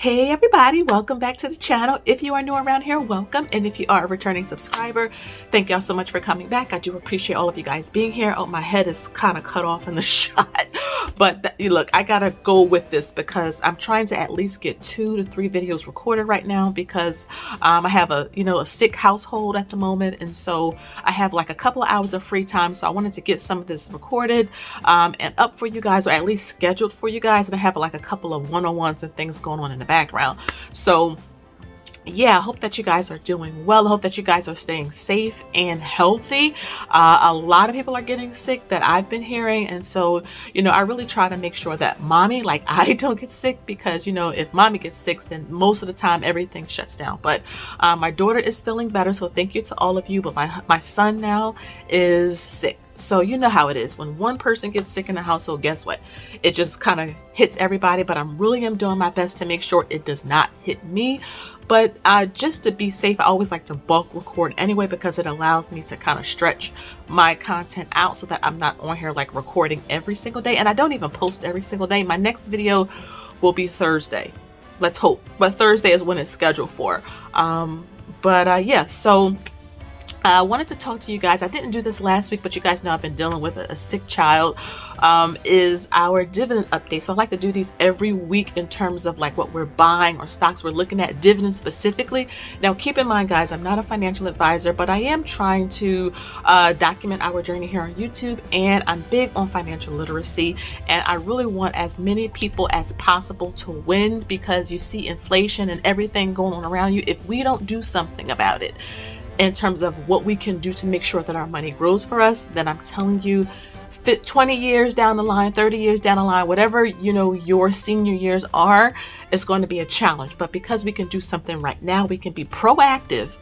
Hey everybody, welcome back to the channel. If you are new around here, welcome. And if you are a returning subscriber, thank y'all so much for coming back. I do appreciate all of you guys being here. Oh, my head is kind of cut off in the shot. But look, I gotta go with this because I'm trying to at least get 2 to 3 videos recorded right now because I have a sick household at the moment, and so I have like a couple of hours of free time. So I wanted to get some of this recorded and up for you guys, or at least scheduled for you guys. And I have like a couple of one-on-ones and things going on in the background. So yeah, I hope that you guys are doing well. I hope that you guys are staying safe and healthy. A lot of people are getting sick that I've been hearing. And so, I really try to make sure that mommy, like I don't get sick because, if mommy gets sick, then most of the time everything shuts down. But my daughter is feeling better. So thank you to all of you. But my son now is sick. So you know how it is. When one person gets sick in the household, guess what? It just kind of hits everybody. But I really am doing my best to make sure it does not hit me. But just to be safe, I always like to bulk record anyway because it allows me to kind of stretch my content out so that I'm not on here like recording every single day. And I don't even post every single day. My next video will be Thursday. Let's hope. But Thursday is when it's scheduled for. Yeah, so I wanted to talk to you guys. I didn't do this last week, but you guys know I've been dealing with a sick child. Is our dividend update. So I like to do these every week in terms of like what we're buying or stocks we're looking at, dividends specifically. Now, keep in mind, guys, I'm not a financial advisor, but I am trying to document our journey here on YouTube, and I'm big on financial literacy, and I really want as many people as possible to win because you see inflation and everything going on around you. If we don't do something about it in terms of what we can do to make sure that our money grows for us, then I'm telling you, 20 years down the line, 30 years down the line, whatever, your senior years are, it's going to be a challenge. But because we can do something right now, we can be proactive.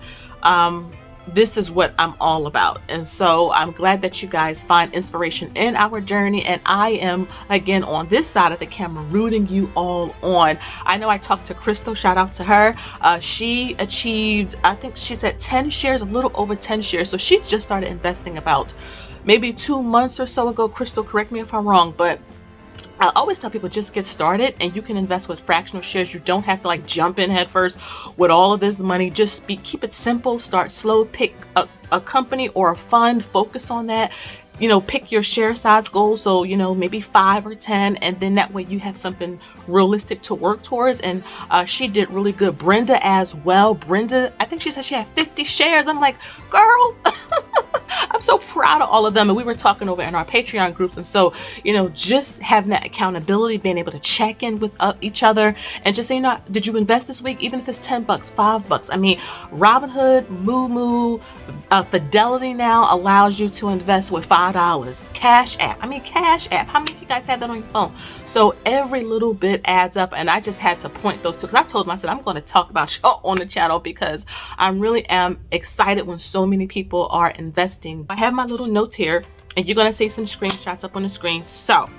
This is what I'm all about. And so I'm glad that you guys find inspiration in our journey. And I am, again, on this side of the camera, rooting you all on. I know I talked to Crystal, shout out to her. She achieved, I think she said 10 shares, a little over 10 shares. So she just started investing about maybe 2 months or so ago. Crystal, correct me if I'm wrong, but I always tell people just get started and you can invest with fractional shares. You don't have to like jump in head first with all of this money. Just keep it simple, start slow, pick a company or a fund, focus on that. Pick your share size goal. So, maybe 5 or 10, and then that way you have something realistic to work towards. And she did really good. Brenda as well. Brenda, I think she said she had 50 shares. I'm like, girl, I'm so proud of all of them. And we were talking over in our Patreon groups. And so, just having that accountability, being able to check in with each other and just say, did you invest this week? Even if it's $10, $5. I mean, Robinhood, Moomoo, Fidelity now allows you to invest with $5. Cash App. How many of you guys have that on your phone? So every little bit adds up. And I just had to point those two because I told myself I'm going to talk about y'all on the channel because I really am excited when so many people are investing. I have my little notes here and you're going to see some screenshots up on the screen. So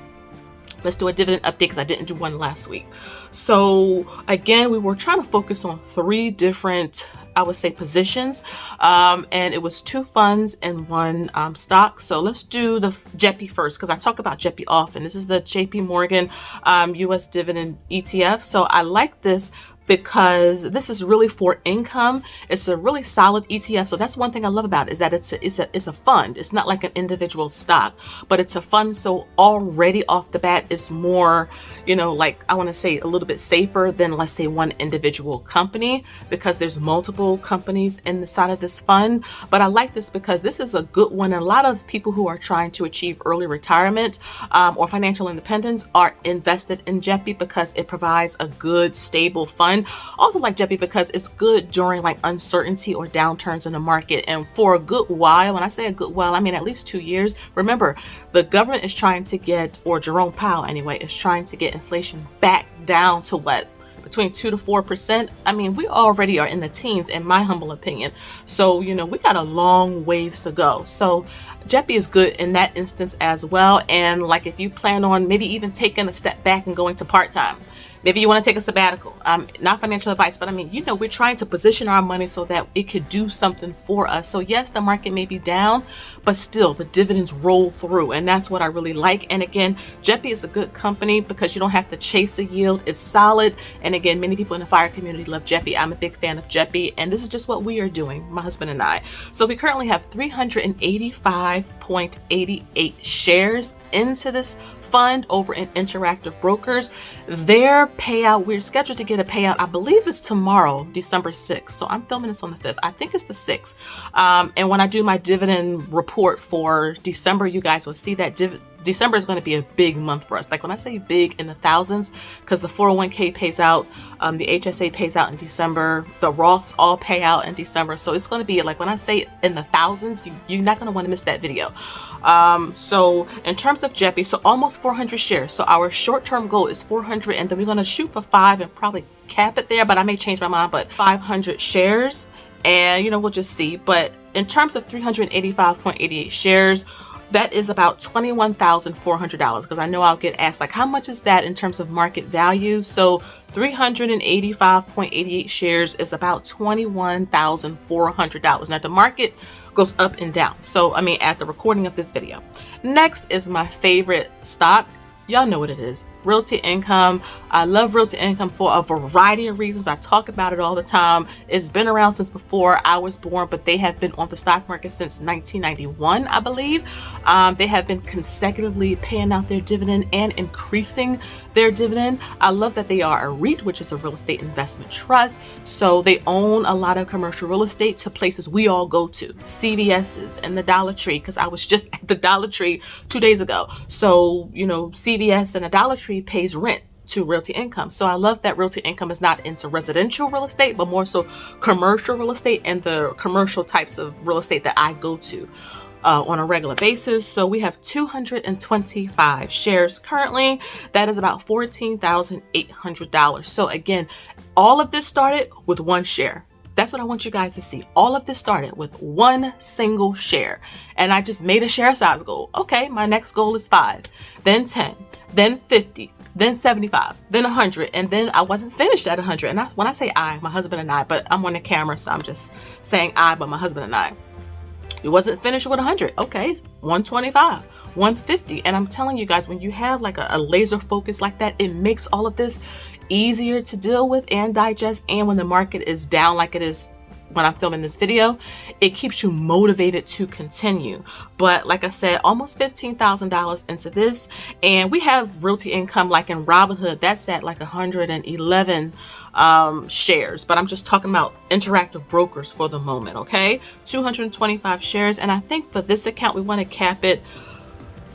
let's do a dividend update because I didn't do one last week. So again, we were trying to focus on 3 different, I would say, positions. And it was 2 funds and 1 stock. So let's do the JEPI first because I talk about JEPI often. This is the JP Morgan US Dividend ETF. So I like this because this is really for income. It's a really solid ETF. So that's one thing I love about it, is that it's a fund. It's not like an individual stock, but it's a fund. So already off the bat, it's more, like I want to say a little bit safer than, let's say, one individual company because there's multiple companies in the side of this fund. But I like this because this is a good one. And a lot of people who are trying to achieve early retirement or financial independence are invested in JEPI because it provides a good, stable fund. Also like JEPI because it's good during like uncertainty or downturns in the market. And for a good while, when I say a good while, I mean at least 2 years. Remember, the government is trying to get, or Jerome Powell anyway, is trying to get inflation back down to what? between 2 to 4%. I mean, we already are in the teens, in my humble opinion. So, you know, we got a long ways to go. So JEPI is good in that instance as well. And like, if you plan on maybe even taking a step back and going to part-time, maybe you want to take a sabbatical, not financial advice, but I mean, you know, we're trying to position our money so that it could do something for us. So yes, the market may be down, but still the dividends roll through. And that's what I really like. And again, JEPI is a good company because you don't have to chase a yield. It's solid. And again, many people in the fire community love JEPI. I'm a big fan of JEPI. And this is just what we are doing, my husband and I. So we currently have 385.88 shares into this fund over in Interactive Brokers. Their payout, we're scheduled to get a payout, I believe it's tomorrow, December 6th. So I'm filming this on the 5th. I think it's the 6th. And when I do my dividend report for December, you guys will see that December is going to be a big month for us. Like when I say big, in the thousands, because the 401k pays out, the HSA pays out in December, the Roths all pay out in December. So it's going to be like, when I say in the thousands, you're not going to want to miss that video. So in terms of JEPI, so almost 400 shares. So our short-term goal is 400, and then we're going to shoot for 5 and probably cap it there, but I may change my mind, but 500 shares, and you know, we'll just see. But in terms of 385.88 shares, that is about $21,400, because I know I'll get asked, like, how much is that in terms of market value? So 385.88 shares is about $21,400. Now the market goes up and down. So, I mean, at the recording of this video. Next is my favorite stock. Y'all know what it is. Realty Income. I love Realty Income for a variety of reasons. I talk about it all the time. It's been around since before I was born, but they have been on the stock market since 1991, I believe. They have been consecutively paying out their dividend and increasing their dividend. I love that they are a REIT, which is a real estate investment trust. So they own a lot of commercial real estate to places we all go to, CVS's and the Dollar Tree, because I was just at the Dollar Tree 2 days ago. So, you know, CVS and a Dollar Tree pays rent to Realty Income. So I love that Realty Income is not into residential real estate, but more so commercial real estate and the commercial types of real estate that I go to on a regular basis. So we have 225 shares currently. That is about $14,800. So again, all of this started with one share. That's what I want you guys to see. All of this started with one single share. And I just made a share size goal. Okay, my next goal is 5, then 10, then 50, then 75, then 100. And then I wasn't finished at 100. And when I say I, my husband and I, but I'm on the camera, so I'm just saying I, but my husband and I. It wasn't finished with 100. Okay, 125, 150. And I'm telling you guys, when you have like a laser focus like that, it makes all of this easier to deal with and digest. And when the market is down like it is when I'm filming this video, it keeps you motivated to continue. But like I said, almost $15,000 into this. And we have Realty Income like in Robinhood, that's at like 111 shares. But I'm just talking about Interactive Brokers for the moment, okay? 225 shares. And I think for this account, we want to cap it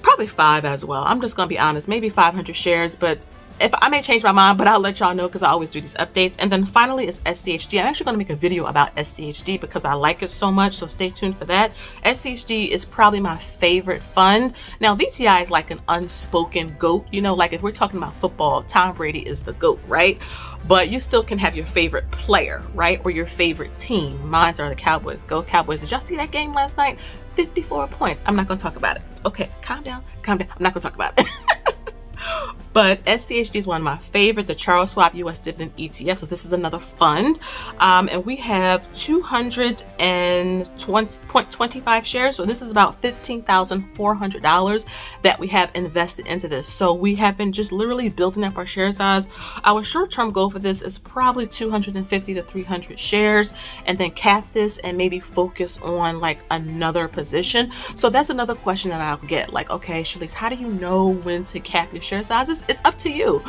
probably 5 as well. I'm just going to be honest, maybe 500 shares, but if I may change my mind, but I'll let y'all know because I always do these updates. And then finally is SCHD. I'm actually going to make a video about SCHD because I like it so much. So stay tuned for that. SCHD is probably my favorite fund. Now, VTI is like an unspoken GOAT. You know, like if we're talking about football, Tom Brady is the GOAT, right? But you still can have your favorite player, right? Or your favorite team. Mine are the Cowboys. Go Cowboys. Did y'all see that game last night? 54 points. I'm not going to talk about it. Okay, calm down. Calm down. I'm not going to talk about it. But SCHD is one of my favorite, the Charles Schwab US Dividend ETF. So this is another fund. And we have 220.25 shares. So this is about $15,400 that we have invested into this. So we have been just literally building up our share size. Our short-term goal for this is probably 250 to 300 shares, and then cap this and maybe focus on like another position. So that's another question that I'll get, like, okay, Shalise, how do you know when to cap your share sizes? It's up to you.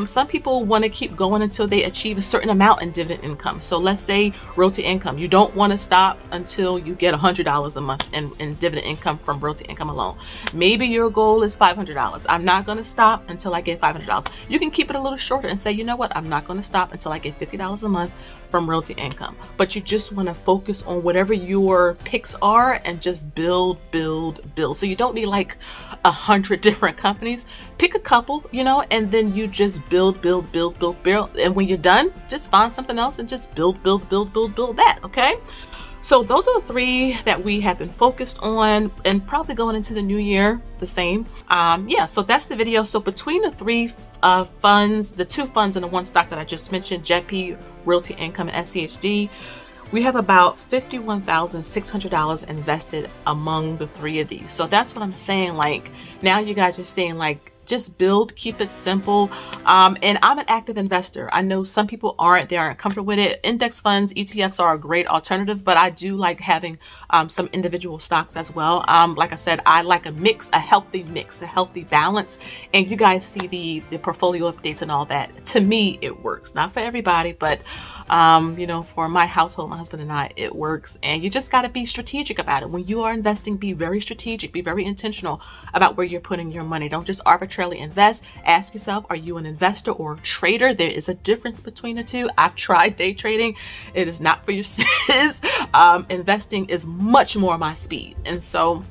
Some people want to keep going until they achieve a certain amount in dividend income. So let's say Realty Income, you don't want to stop until you get $100 a month in dividend income from Realty Income alone. Maybe your goal is $500. I'm not going to stop until I get $500. You can keep it a little shorter and say, you know what, I'm not going to stop until I get $50 a month from Realty Income, but you just want to focus on whatever your picks are and just build. So you don't need like 100 different companies. Pick a couple, and then you just build. And when you're done, just find something else and just build that. Okay. So those are the 3 that we have been focused on, and probably going into the new year, the same. Yeah, so that's the video. So between the 3 funds, the 2 funds and the 1 stock that I just mentioned, JETP, Realty Income, and SCHD, we have about $51,600 invested among the 3 of these. So that's what I'm saying. Like, now you guys are seeing, like, just build, keep it simple. And I'm an active investor. I know some people aren't, they aren't comfortable with it. Index funds, ETFs are a great alternative, but I do like having some individual stocks as well. Like I said, I like a healthy balance. And you guys see the portfolio updates and all that. To me, it works. Not for everybody, but for my household, my husband and I, it works. And you just got to be strategic about it. When you are investing, be very strategic, be very intentional about where you're putting your money. Don't just arbitrarily invest. Ask yourself, are you an investor or a trader? There is a difference between the 2. I've tried day trading. It is not for your sis. Investing is much more my speed. And so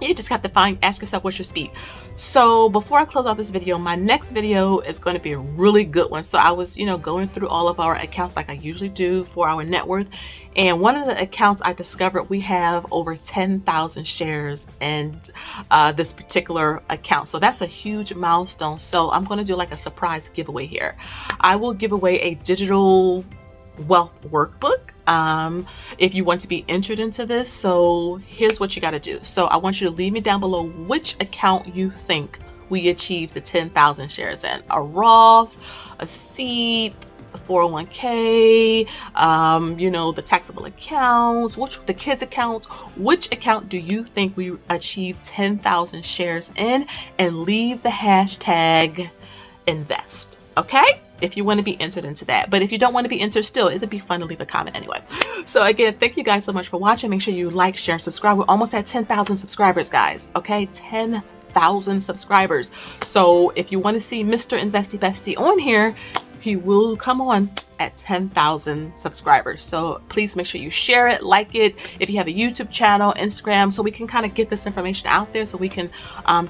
you just have to ask yourself, what's your speed? So before I close out this video, my next video is going to be a really good one. So I was, going through all of our accounts like I usually do for our net worth. And one of the accounts I discovered, we have over 10,000 shares in this particular account. So that's a huge milestone. So I'm going to do like a surprise giveaway here. I will give away a digital wealth workbook if you want to be entered into this. So here's what you got to do. So I want you to leave me down below which account you think we achieved the 10,000 shares in. A Roth, a SEEP, a 401k, the taxable accounts, the kids accounts. Which account do you think we achieved 10,000 shares in? And leave the hashtag invest. Okay? If you want to be entered into that. But if you don't want to be entered, still, it'll be fun to leave a comment anyway. So again, thank you guys so much for watching. Make sure you like, share, and subscribe. We're almost at 10,000 subscribers, guys. Okay? 10,000 subscribers. So if you want to see Mr. Investy Bestie on here, he will come on at 10,000 subscribers. So please make sure you share it, like it. If you have a YouTube channel, Instagram, so we can kind of get this information out there so we can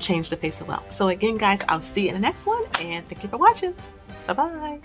change the face of wealth. So again, guys, I'll see you in the next one, and thank you for watching. Bye-bye.